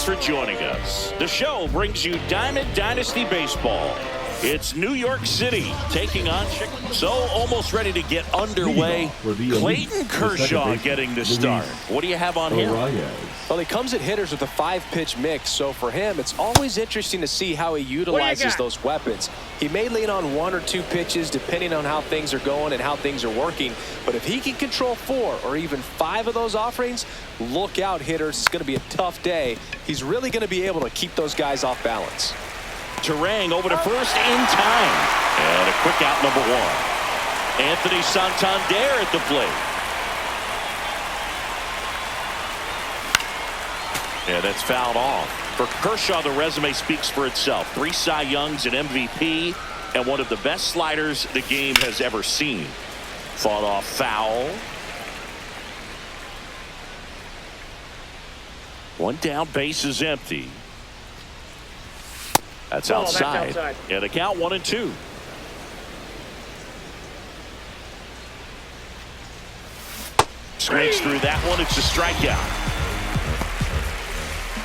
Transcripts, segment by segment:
for joining us. The show brings you Diamond Dynasty Baseball. It's New York City taking on Chicago. So almost ready to get underway. Clayton Kershaw getting the start. What do you have on him? Well, he comes at hitters with a 5-pitch mix, so for him, it's always interesting to see how he utilizes those weapons. He may lean on 1 or 2 pitches depending on how things are going and how things are working, but if he can control 4 or even 5 of those offerings, look out, hitters. It's going to be a tough day. He's really going to be able to keep those guys off balance. Turang over to first in time. And a quick out, number 1. Anthony Santander at the plate. Yeah, that's fouled off. For Kershaw, the resume speaks for itself. 3 Cy Youngs, an MVP, and one of the best sliders the game has ever seen. Fought off foul. 1 down, base is empty. That's outside. That's outside. And the count 1-2. Swings through that one. It's a strikeout.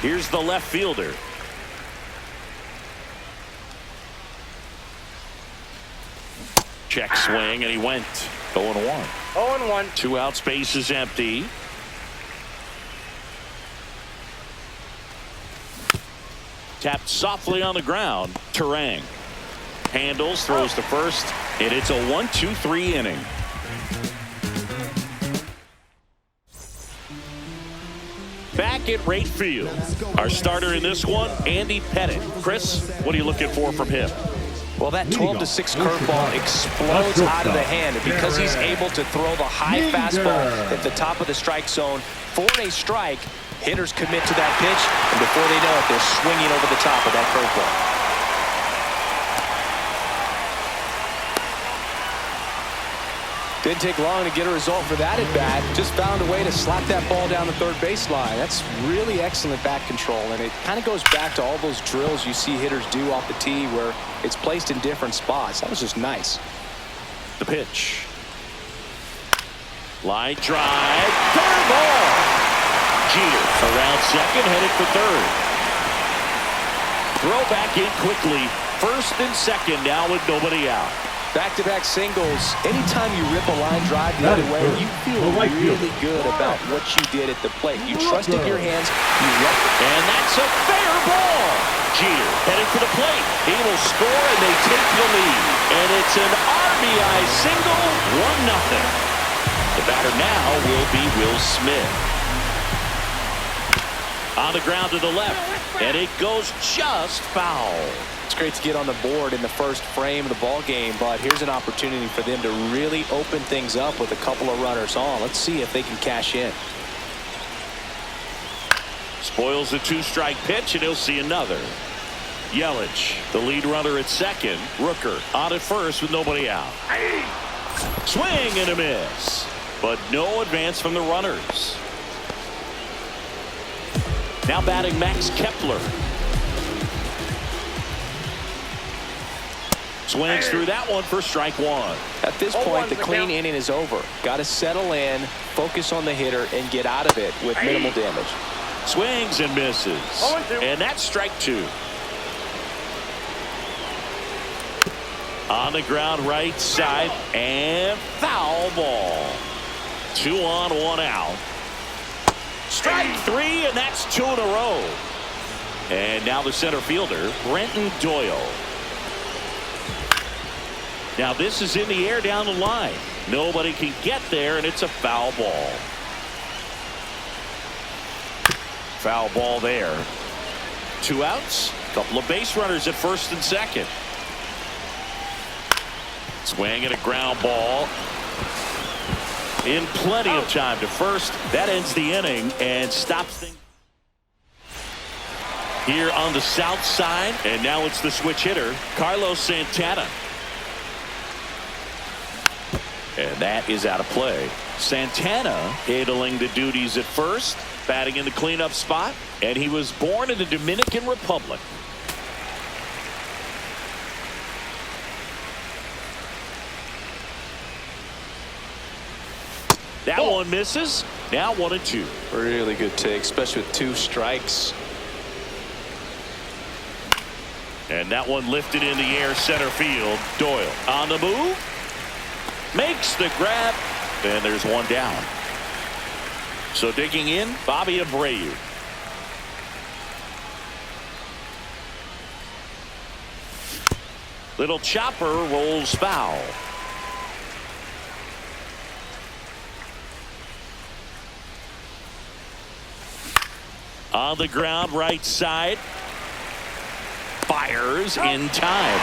Here's the left fielder. Check swing, and he went 0-1. 0-1. 2 outs, base is empty. Tapped softly on the ground. Turang handles, throws to first, and it's a 1-2-3 inning. Back at right field, our starter in this one, Andy Pettit. Chris, what are you looking for from him? Well, that 12-6 curveball explodes out of the hand, and because he's able to throw the high fastball at the top of the strike zone for a strike, hitters commit to that pitch, and before they know it, they're swinging over the top of that curveball. Didn't take long to get a result for that at bat. Just found a way to slap that ball down the third baseline. That's really excellent bat control, and it kind of goes back to all those drills you see hitters do off the tee where it's placed in different spots. That was just nice. The pitch. Line drive. Third ball. Jeter around second, headed for third. Throw back in quickly. First and second now with nobody out. Back-to-back singles. Anytime you rip a line drive the other way, you feel really good about what you did at the plate. You trusted your hands. And that's a fair ball. Jeter headed for the plate. He will score, and they take the lead. And it's an RBI single, 1-0. The batter now will be Will Smith. On the ground to the left, and it goes just foul. It's great to get on the board in the first frame of the ball game, but here's an opportunity for them to really open things up with a couple of runners on. Let's see if they can cash in. Spoils the 2-strike pitch, and he'll see another. Yelich, the lead runner at second. Rooker on at first with nobody out. Swing and a miss, but no advance from the runners. Now batting Max Kepler. Swings through that one for strike 1. At this point, the clean inning is over. Got to settle in, focus on the hitter, and get out of it with minimal damage. Swings and misses. And that's strike 2. On the ground right side, and foul ball. 2 on, 1 out. Strike 3, and that's 2 in a row. And now the center fielder, Brenton Doyle. Now this is in the air down the line. Nobody can get there, and it's a foul ball. Foul ball there. 2 outs. Couple of base runners at first and second. Swing and a ground ball. In plenty of time to first. That ends the inning and stops things here on the south side. And now it's the switch hitter, Carlos Santana. And that is out of play. Santana handling the duties at first, batting in the cleanup spot, and he was born in the Dominican Republic. That one misses. Now 1-2. Really good take, especially with 2 strikes. And that one lifted in the air, center field. Doyle on the move. Makes the grab. And there's one down. So digging in, Bobby Abreu. Little chopper rolls foul. On the ground, right side. Fires in time.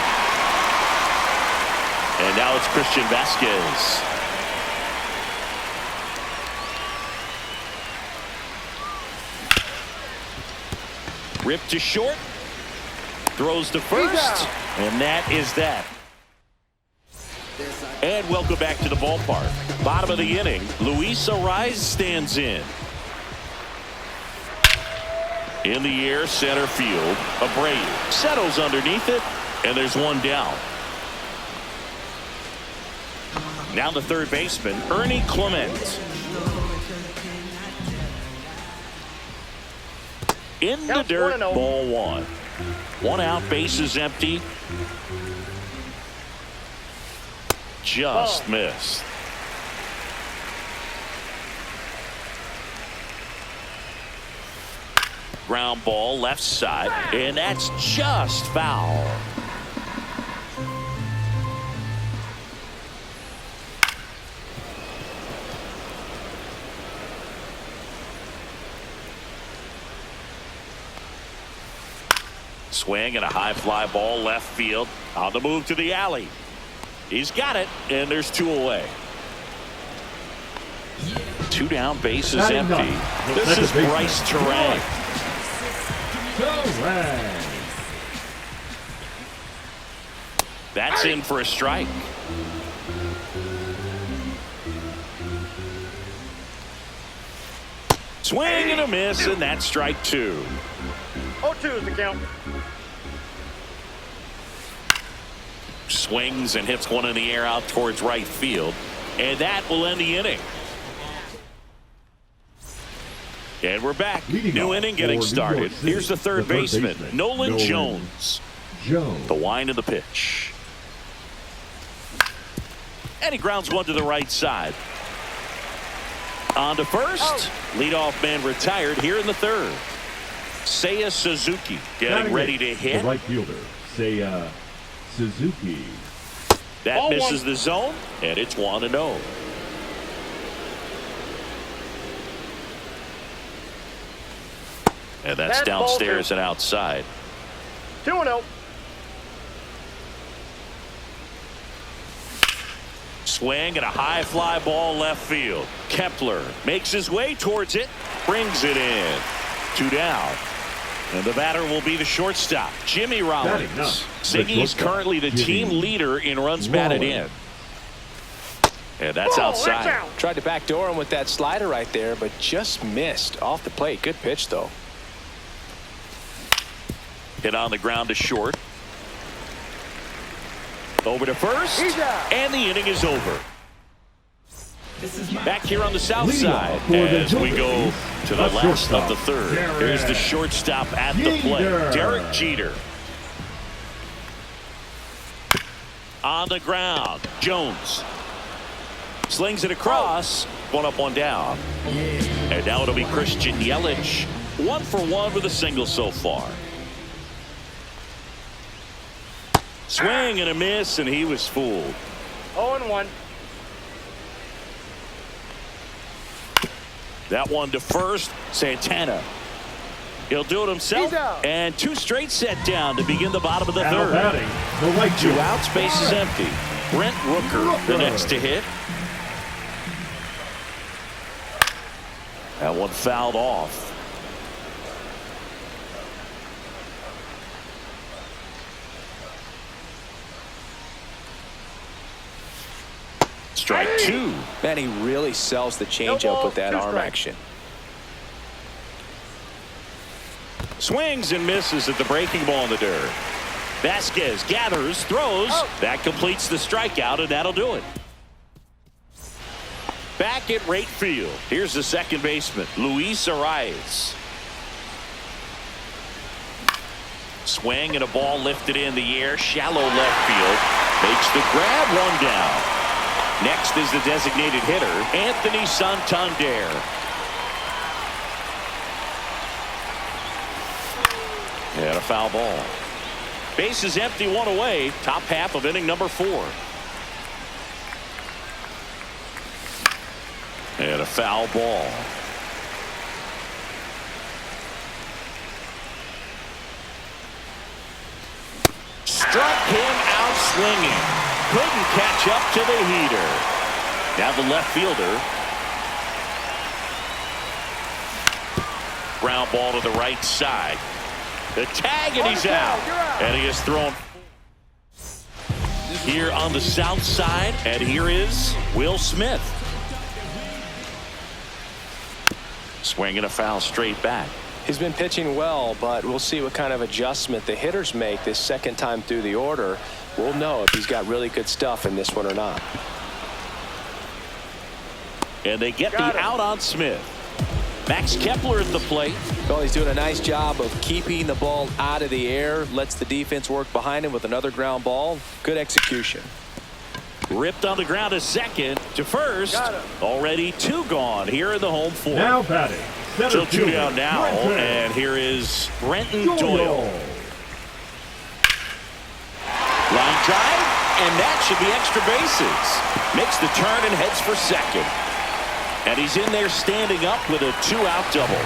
And now it's Christian Vasquez. Ripped to short. Throws to first. And that is that. And welcome back to the ballpark. Bottom of the inning, Luis Ariz stands in. In the air, center field. Abreu settles underneath it, and there's one down. Now the third baseman, Ernie Clement. In the dirt, ball one. One out, bases empty. Just missed. Ground ball left side, and that's just foul. Swing and a high fly ball left field. On the move to the alley. He's got it, and there's two away. Two down, bases empty. This is Bryce Terang. That's in for a strike. Swing and a miss, and that's strike two. 0-2 is the count. Swings and hits one in the air out towards right field, and that will end the inning. And we're back. New inning getting started. Here's the third baseman, Nolan Jones. The wind of the pitch. And he grounds one to the right side. On to first. Leadoff man retired here in the third. Seiya Suzuki getting ready to hit. The right fielder, Seiya Suzuki. That misses the zone, and it's 1-0. And that's downstairs and outside. 2-0. Swing and a high fly ball left field. Kepler makes his way towards it, brings it in. Two down. And the batter will be the shortstop, Jimmy Rollins. Ziggy's currently the team leader in runs batted in. And that's outside. Tried to backdoor him with that slider right there, but just missed off the plate. Good pitch, though. Hit on the ground to short. Over to first. And the inning is over. Back here on the south side as we go to the last of the third. Here's the shortstop at the plate, Derek Jeter. On the ground, Jones slings it across. One up, one down. And now it'll be Christian Yelich. 1 for 1 with a single so far. Swing and a miss, and he was fooled. 0-1. That one to first, Santana. He'll do it himself, and two straight set down to begin the bottom of the third. Two outs, base is empty. Brent Rooker, the next to hit. That one fouled off. Strike two. Man, he really sells the changeup with that arm action. Swings and misses at the breaking ball in the dirt. Vasquez gathers, throws. That completes the strikeout, and that'll do it. Back at right field. Here's the second baseman, Luis Ariz. Swing and a ball lifted in the air. Shallow left field. Makes the grab, one down. Next is the designated hitter, Anthony Santander. And a foul ball. Base is empty, one away. Top half of inning number 4. And a foul ball. Struck him out swinging. Couldn't catch up to the heater. Now the left fielder. Ground ball to the right side. The tag, and he's out. And he is thrown here on the south side. And here is Will Smith. Swinging a foul straight back. He's been pitching well, but we'll see what kind of adjustment the hitters make this second time through the order. We'll know if he's got really good stuff in this one or not. And they get the out on Smith. Max Kepler at the plate. Well, he's doing a nice job of keeping the ball out of the air. Lets the defense work behind him with another ground ball. Good execution. Ripped on the ground to second, to first. Already 2 gone here in the home 4. Now batting. So 2 down now, and here is Brenton Doyle. Line drive, and that should be extra bases. Makes the turn and heads for second. And he's in there standing up with a 2-out double.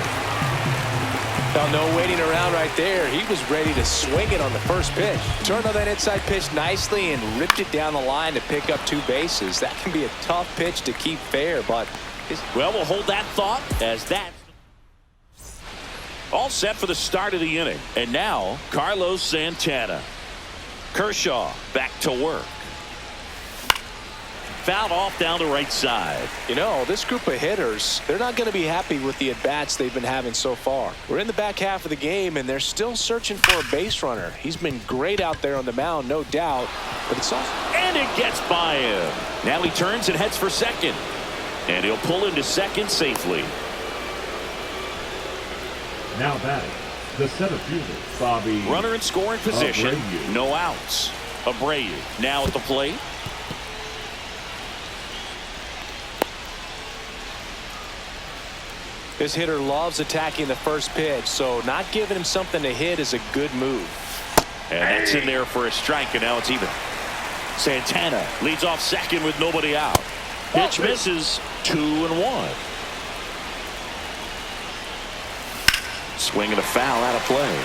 Now, no waiting around right there. He was ready to swing it on the first pitch. Turned on that inside pitch nicely and ripped it down the line to pick up 2 bases. That can be a tough pitch to keep fair, but... Well, we'll hold that thought as that. All set for the start of the inning. And now, Carlos Santana. Kershaw back to work. Fouled off down the right side. You know, this group of hitters, they're not going to be happy with the at-bats they've been having so far. We're in the back half of the game, and they're still searching for a base runner. He's been great out there on the mound, no doubt, but it's all... And it gets by him. Now he turns and heads for second. And he'll pull into second safely. Now batting. The center fielder, Bobby. Runner in scoring position. Abreu. No outs. Abreu now at the plate. This hitter loves attacking the first pitch, so not giving him something to hit is a good move. And that's in there for a strike, and now it's even. Santana leads off second with nobody out. Pitch misses. 2-1. Swinging a foul out of play.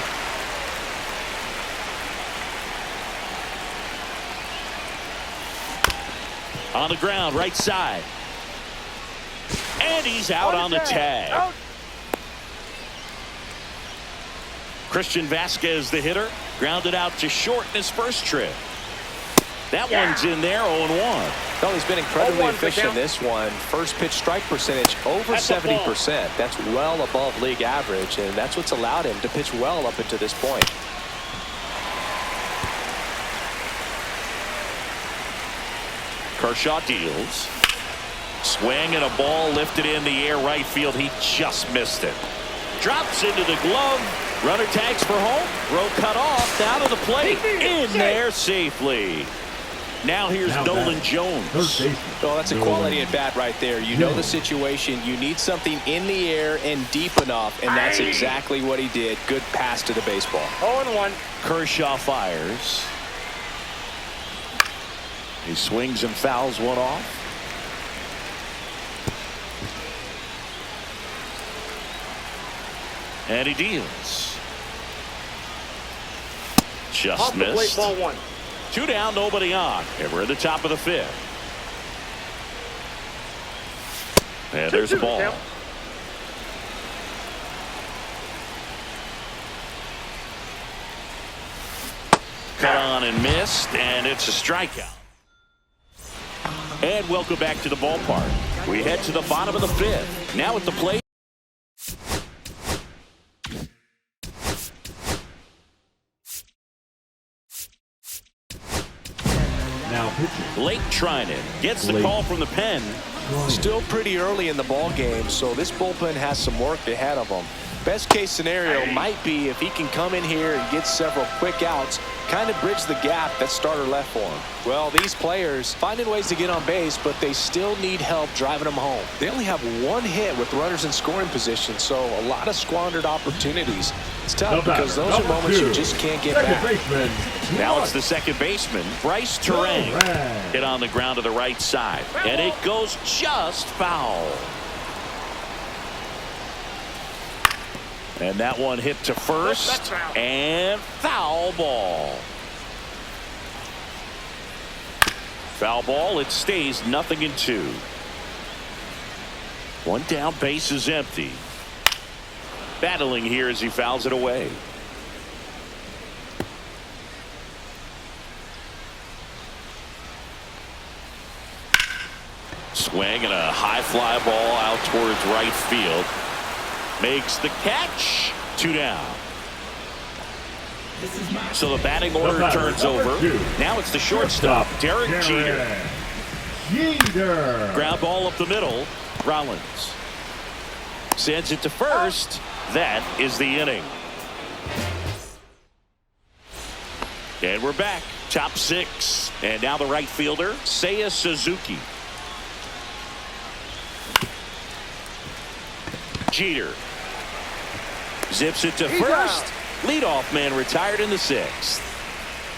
On the ground, right side. And he's out on the tag. Christian Vasquez, the hitter, grounded out to short in his first trip. That one's in there, 0-1. Well, he's been incredibly efficient in this one. First pitch strike percentage over 70%. That's well above league average, and that's what's allowed him to pitch well up until this point. Kershaw deals. Swing and a ball lifted in the air right field. He just missed it. Drops into the glove. Runner tags for home. Throw cut off. Down to the plate. In there safely. Now here's Nolan Jones. Oh, that's a quality at bat right there. You know the situation. You need something in the air and deep enough, and that's exactly what he did. Good pass to the baseball. 0-1. Kershaw fires. He swings and fouls one off. And he deals. Just Off the plate, missed. ball 1. 2 down, nobody on. And we're at the top of the 5th. And there's the ball. Count. Cut on and missed, and it's a strikeout. And welcome back to the ballpark. We head to the bottom of the 5th. Now at the plate. Now pitching. Blake Trinan gets the call from the pen. Still pretty early in the ball game, so this bullpen has some work ahead of them. Best case scenario might be if he can come in here and get several quick outs, kind of bridge the gap that starter left for him. Well, these players finding ways to get on base, but they still need help driving them home. They only have one hit with runners in scoring position, so a lot of squandered opportunities. It's tough because those are moments you just can't get back. Now it's the second baseman, Bryce Terang. Hit on the ground to the right side, and it goes just foul. And that one hit to first, and foul ball. Foul ball, it stays 0-2. One down, base is empty. Battling here as he fouls it away. Swing and a high fly ball out towards right field. Makes the catch. 2 down. So the batting order turns over. Now it's the shortstop, Derek Jeter. Ground ball up the middle. Rollins sends it to first. That is the inning. And we're back. Top 6. And now the right fielder, Seiya Suzuki. Jeter zips it to first. Leadoff man retired in the 6th.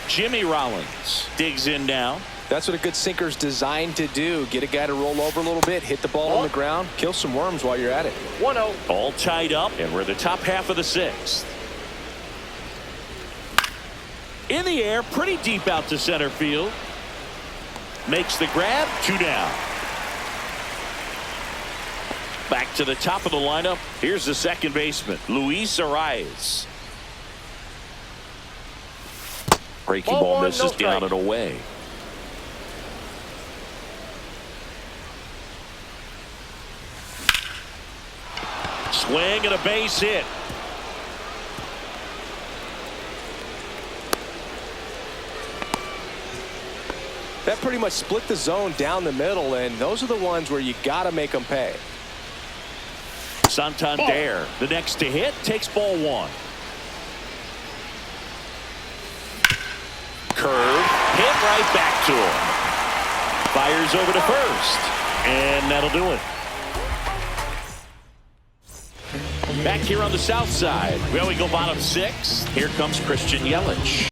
Jimmy Rollins digs in now. That's what a good sinker's designed to do. Get a guy to roll over a little bit, hit the ball on the ground, kill some worms while you're at it. 1-0. All tied up, and we're the top half of the 6th. In the air, pretty deep out to center field. Makes the grab. 2 down. Back to the top of the lineup. Here's the second baseman, Luis Arias. Breaking ball misses down and away. Swing and a base hit. That pretty much split the zone down the middle, and those are the ones where you got to make them pay. Santander, the next to hit, takes ball 1. Curve, hit right back to him. Fires over to first, and that'll do it. Back here on the south side, well, we go bottom 6. Here comes Christian Yelich.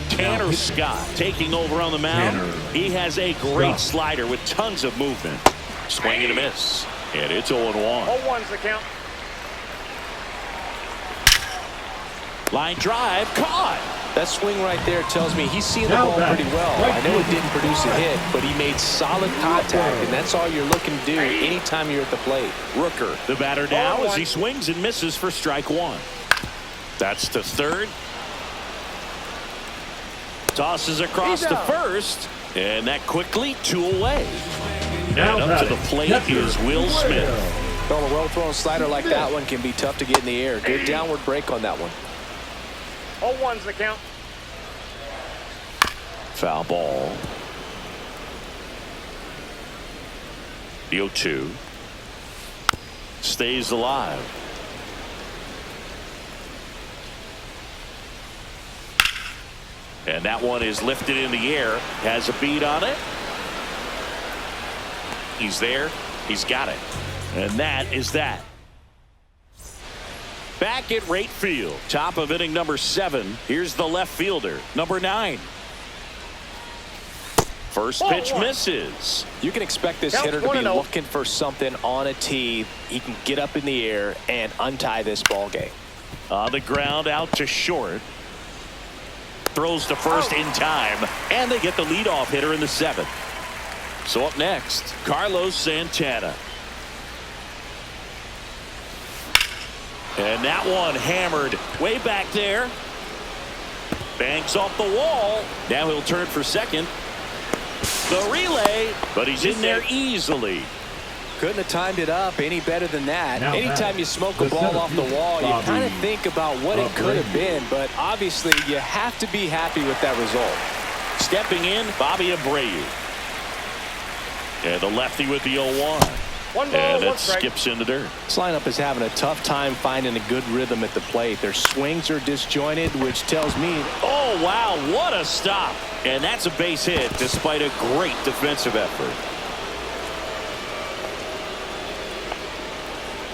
Tanner Scott taking over on the mound. He has a great slider with tons of movement. Swing and a miss. And it's 0-1. 0-1's the count. Line drive, caught. That swing right there tells me he's seeing the ball pretty well. I know it didn't produce a hit, but he made solid contact, and that's all you're looking to do anytime you're at the plate. Rooker, the batter now, as he swings and misses for strike 1. That's to third. Tosses across to first, and that quickly 2 away. And up to the plate is Will Smith. Well, a well-thrown slider like that one can be tough to get in the air. Good downward break on that one. 0-1's the count. Foul ball. The 0-2. Stays alive. And that one is lifted in the air. Has a beat on it. He's there. He's got it. And that is that. Back at right field. Top of inning number 7. Here's the left fielder, number 9. First pitch misses. You can expect this hitter to be looking for something on a tee. He can get up in the air and untie this ball game. On the ground, out to short. Throws to first in time, and they get the leadoff hitter in the 7th. So up next, Carlos Santana. And that one hammered way back there. Bangs off the wall. Now he'll turn for second. The relay, but he's in there easily. Couldn't have timed it up any better than that. Anytime you smoke a ball off the wall, you kind of think about what it could have been, but obviously you have to be happy with that result. Stepping in, Bobby Abreu. And the lefty with the 0-1. One ball, And one it strike. skips in the dirt. This lineup is having a tough time finding a good rhythm at the plate. Their swings are disjointed, which tells me... Oh, wow, what a stop. And that's a base hit despite a great defensive effort.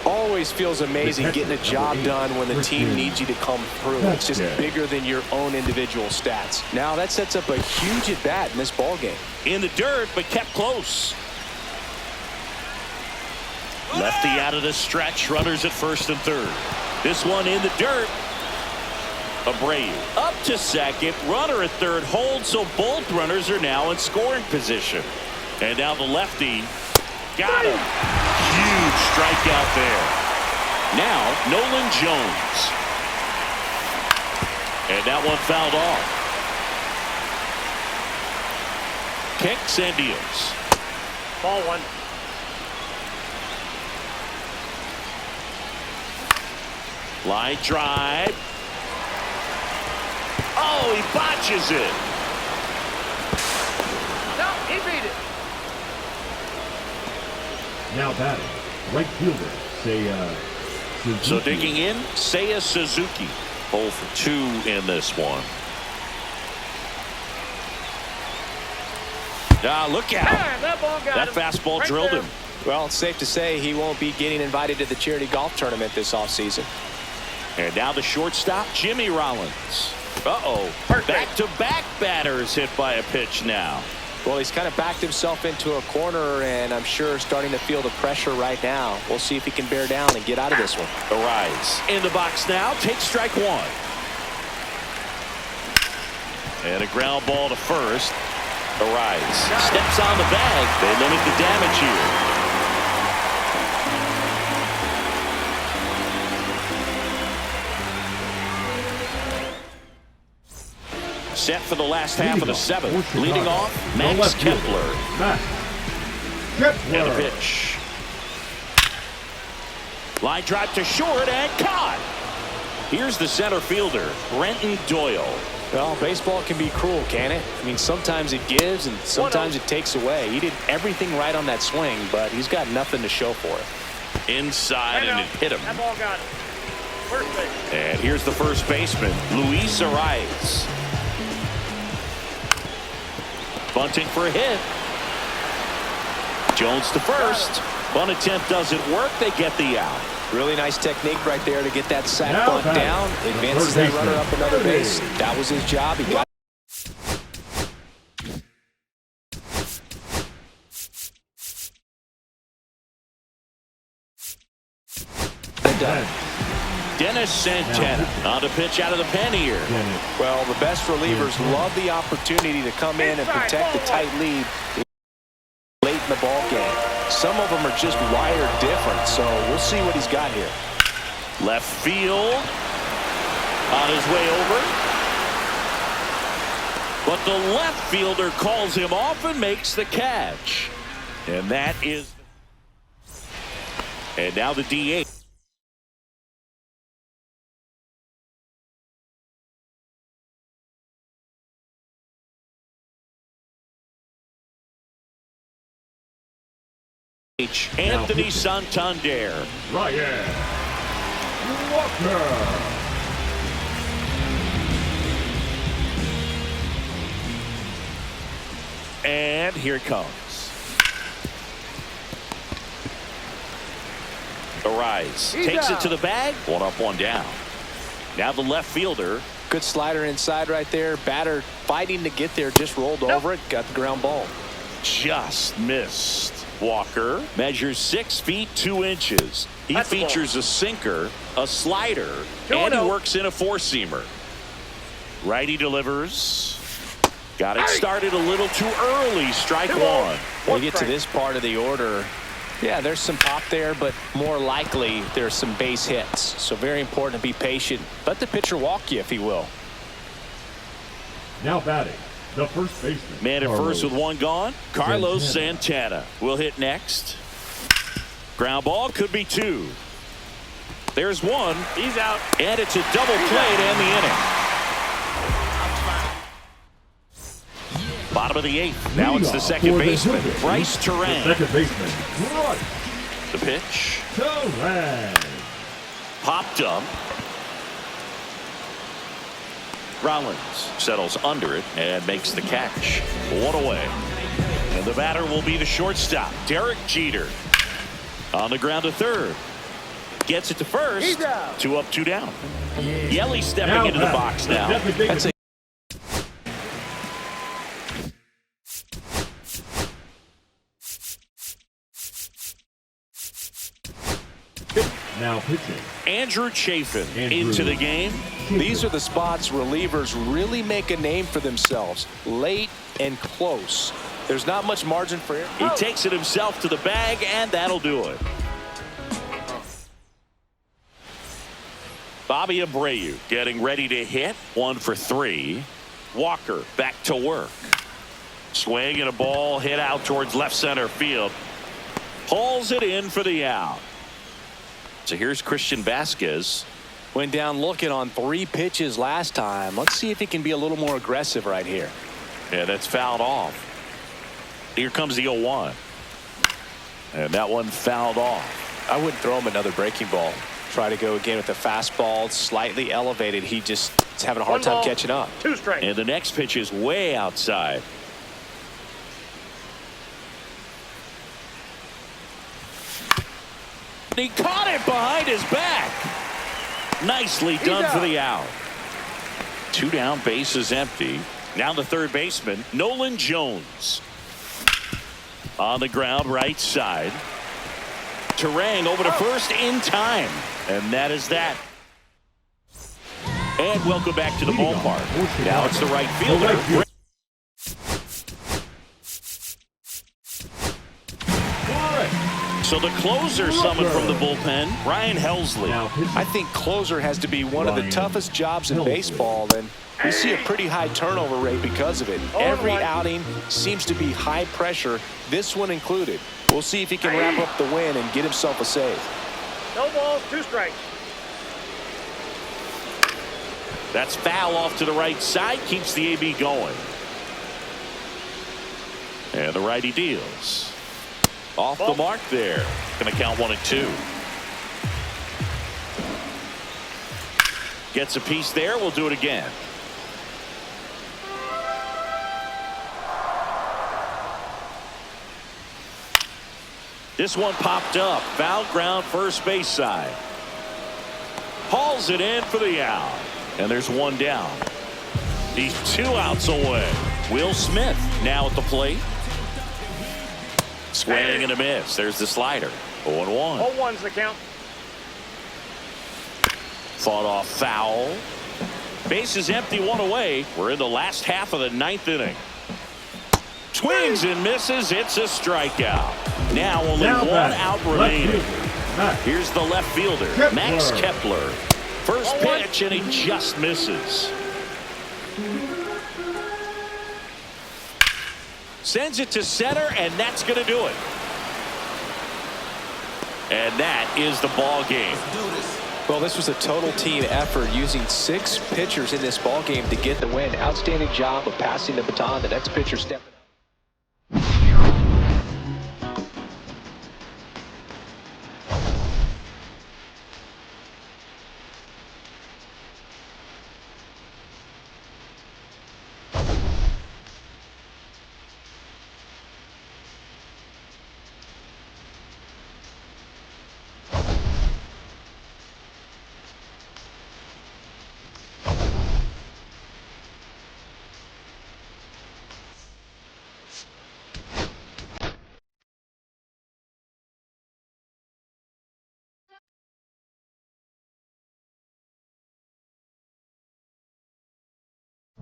Always feels amazing getting a job done when the team needs you to come through. It's just bigger than your own individual stats. Now that sets up a huge at-bat in this ball game. In the dirt, but kept close. Lefty out of the stretch. Runners at first and third. This one in the dirt. Abreu up to second. Runner at third holds, so both runners are now in scoring position. And now the lefty got him. Huge strikeout there. Now Nolan Jones. And that one fouled off. Kicks and deals. Ball one. Line drive. Oh, he botches it. No, he beat it. Now batting, right fielder, say, Suzuki. So digging in, Seiya Suzuki. 0 for 2 in this one. Look out. Man, that ball got That him. fastball Right drilled there. him. Well, it's safe to say he won't be getting invited to the charity golf tournament this offseason. And now the shortstop, Jimmy Rollins. Uh-oh. Perfect. Back-to-back batters hit by a pitch now. Well, he's kind of backed himself into a corner, and I'm sure starting to feel the pressure right now. We'll see if he can bear down and get out of this one. Arise in the box now. Takes strike one. And a ground ball to first. Arise steps on the bag. They limit the damage here. Set for the last half of the seventh. Leading off, Max Kepler. And a pitch. Line drive to short and caught. Here's the center fielder, Brenton Doyle. Well, baseball can be cruel, can it? I mean, sometimes it gives and sometimes it takes away. He did everything right on that swing, but he's got nothing to show for it. Inside, and it hit him. That ball got him. First base. And here's the first baseman, Luis Arias. Bunting for a hit. Jones to first. Bunt attempt doesn't work. They get the out. Really nice technique right there to get that sack Now bunt batting, down. the Advances third that baseman, runner up another base. Ernie. That was his job. He got it done. Dennis Santana on the pitch out of the pen here. Well, the best relievers love the opportunity to come in and protect the tight lead late in the ball game. Some of them are just wired different, so we'll see what he's got here. Left field. On his way over. But the left fielder calls him off and makes the catch. And that is... And now the DH. Anthony Santander. Ryan Walker. And here it comes. Arise takes it to the bag. One up, one down. Now the left fielder. Good slider inside right there. Batter fighting to get there, just rolled over it, got the ground ball. Just missed. Walker measures 6 feet 2 inches. He That's features a sinker, a slider, and he works in a four-seamer. Righty delivers. Got it started a little too early. Strike one. When you get to this part of the order, yeah, there's some pop there, but more likely there's some base hits. So very important to be patient. Let the pitcher walk you if he will. Now batting, the first baseman. Man at first with one gone. Carlos Santana. Santana will hit next. Ground ball could be 2. There's 1. He's out. And it's a double play to end the inning. Bottom of the 8th. Now it's the second baseman, Bryce Terang. The second baseman, Bryce The pitch. Correct. Popped up. Rollins settles under it and makes the catch. One away. And the batter will be the shortstop, Derek Jeter. On the ground to third. Gets it to first. 2 up, 2 down. Yelly stepping Now into the back. box now. That's a Now pitching. Andrew Chafin into the game. These are the spots relievers really make a name for themselves. Late and close. There's not much margin for error. He takes it himself to the bag, and that'll do it. Bobby Abreu getting ready to hit. 1 for 3. Walker back to work. Swing and a ball hit out towards left center field. Pulls it in for the out. So here's Christian Vasquez. Went down looking on 3 pitches last time. Let's see if he can be a little more aggressive right here. Yeah, that's fouled off. Here comes the 0-1. And that one fouled off. I wouldn't throw him another breaking ball. Try to go again with the fastball, slightly elevated. He just is having a hard time catching up. 2 strikes. And the next pitch is way outside. He caught it behind his back. Nicely done for the out. 2 down, bases empty. Now the third baseman, Nolan Jones. On the ground, right side. Terang over to first in time. And that is that. And welcome back to the ballpark. Now it's the right fielder. So the closer summoned from the bullpen, Ryan Helsley. I think closer has to be one of the toughest jobs in baseball, and we see a pretty high turnover rate because of it. Every outing seems to be high pressure, this one included. We'll see if he can wrap up the win and get himself a save. No balls, 2 strikes. That's foul off to the right side, keeps the AB going. And the righty deals. Off the mark there. Going to count 1 and 2. Gets a piece there. We'll do it again. This one popped up. Foul ground, first base side. Hauls it in for the out. And there's 1 down. He's 2 outs away. Will Smith now at the plate. Swing and a miss. There's the slider. 0-1. 0-1's the count. Fought off foul. Base is empty, 1 away. We're in the last half of the 9th inning. Swings and misses. It's a strikeout. Now only 1 out remaining. Here's the left fielder, Max Kepler. First pitch, and he just misses. Sends it to center, and that's going to do it. And that is the ball game. Well, this was a total team effort, using 6 pitchers in this ball game to get the win. Outstanding job of passing the baton. The next pitcher stepping up.